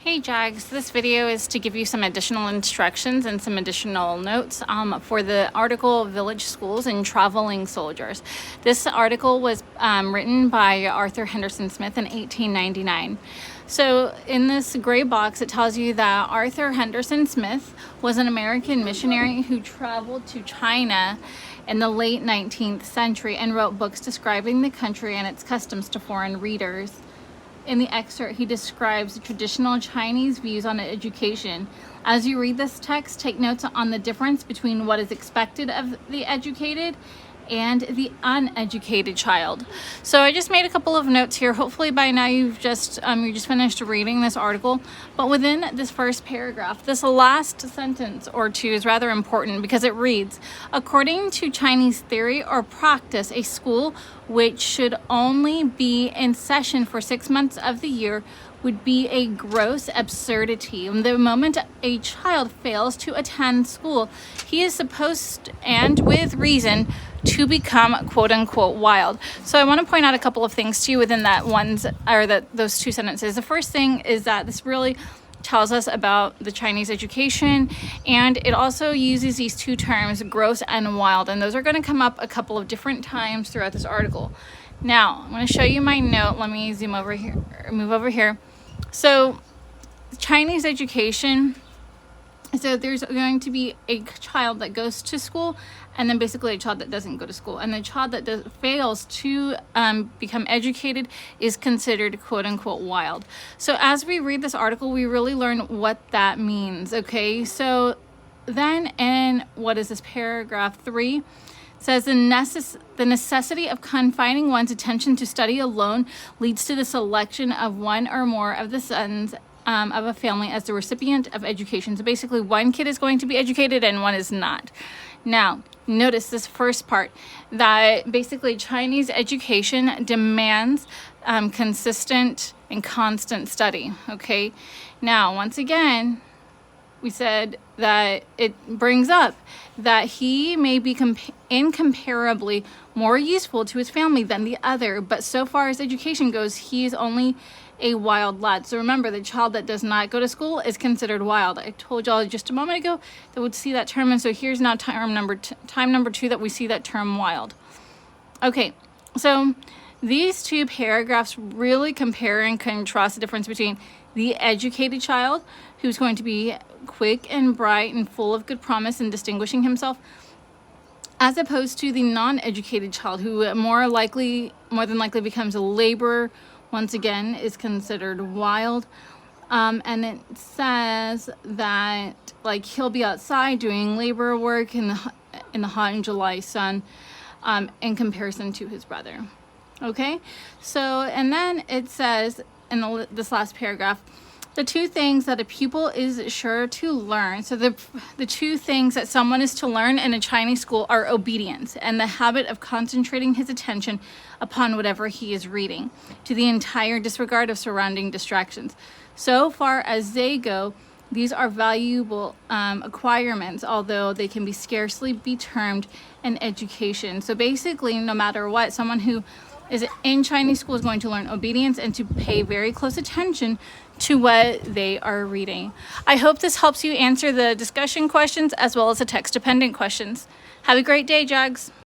Hey Jags, this video is to give you some additional instructions and some additional notes for the article Village Schools and Traveling Soldiers. This article was written by Arthur Henderson Smith in 1899. So in this gray box it tells you that Arthur Henderson Smith was an American missionary who traveled to China in the late 19th century and wrote books describing the country and its customs to foreign readers. In the excerpt, he describes traditional Chinese views on education. As you read this text, take notes on the difference between what is expected of the educated and the uneducated child. So I just made a couple of notes here. Hopefully by now you just finished reading this article. But within this first paragraph, this last sentence or two is rather important because it reads, according to Chinese theory or practice, a school which should only be in session for 6 months of the year would be a gross absurdity. The moment a child fails to attend school, he is supposed, and with reason, to become quote-unquote wild. So I want to point out a couple of things to you within those two sentences. The first thing is that this really tells us about the Chinese education, and it also uses these two terms, gross and wild, and those are going to come up a couple of different times throughout this article. Now I'm going to show you my note. Let me zoom over here, move over here. So Chinese education, so there's going to be a child that goes to school and then basically a child that doesn't go to school, and the child that fails to become educated is considered quote-unquote wild. So as we read this article, we really learn what that means. Okay, so then in what is this, paragraph 3 says the necessity of confining one's attention to study alone leads to the selection of one or more of the sons of a family as the recipient of education. So basically one kid is going to be educated and one is not. Now notice this first part, that basically Chinese education demands consistent and constant study. Okay, now once again we said that it brings up that he may be incomparably more useful to his family than the other, but so far as education goes, he is only a wild lad. So remember, the child that does not go to school is considered wild. I told y'all just a moment ago that we'd see that term, and so here's now time number 2 that we see that term wild. Okay, so these two paragraphs really compare and contrast the difference between the educated child, who's going to be quick and bright and full of good promise and distinguishing himself, as opposed to the non-educated child, who more than likely becomes a laborer, once again is considered wild. And it says that like he'll be outside doing labor work in the hot and July sun in comparison to his brother. Okay, so and then it says in this last paragraph, the two things that a pupil is sure to learn. So the two things that someone is to learn in a Chinese school are obedience and the habit of concentrating his attention upon whatever he is reading, to the entire disregard of surrounding distractions. So far as they go, these are valuable acquirements, although they can scarcely be termed an education. So basically, no matter what, someone who is in Chinese school is going to learn obedience and to pay very close attention to what they are reading. I hope this helps you answer the discussion questions as well as the text-dependent questions. Have a great day, Jags.